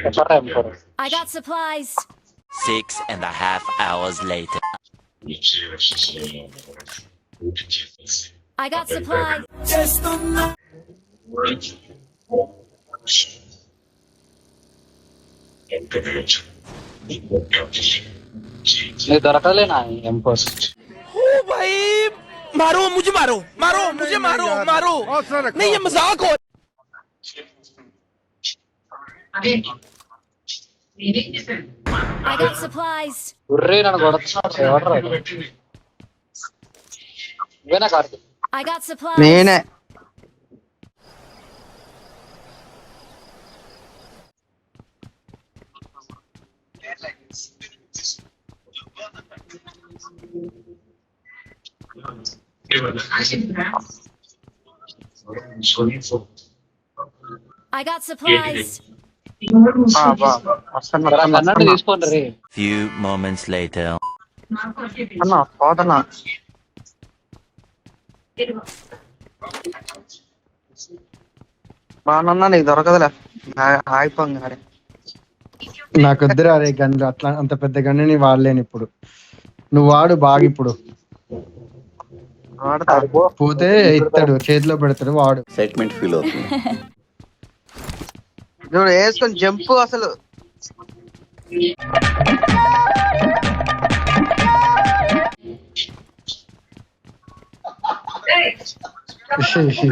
I got supplies. 6.5 hours later. I got supplies. नहीं दरकले ना M4 ओ भाई मारो मुझे मारो मारो मुझे मारो मारो नहीं ये मजाक हो I got supplies. उर्रे ना కొడుతున్నాడు ఎవడ్రా ఇవేనా కార్తీక్ I got supplies. నేనే I got supplies. అన్నట్టు తీసుకోండి రే Few moments later. అన్నా పోతన్నా బాగున్నా నీకు దొరకదులే ఆగిపోండి నాకు వద్దురా రే గన్లు అట్లా అంత పెద్ద గన్నుని వాడలేను ఇప్పుడు నువ్వు వాడు బాగా ఇప్పుడు వాడతా పోతే ఇస్తాడు చేతిలో పెడతాడు వాడు ఎక్సైట్మెంట్ ఫీల్ అవుతుంది. చూడు వేసుకొని జంపు అసలు ఇషి, ఇషి.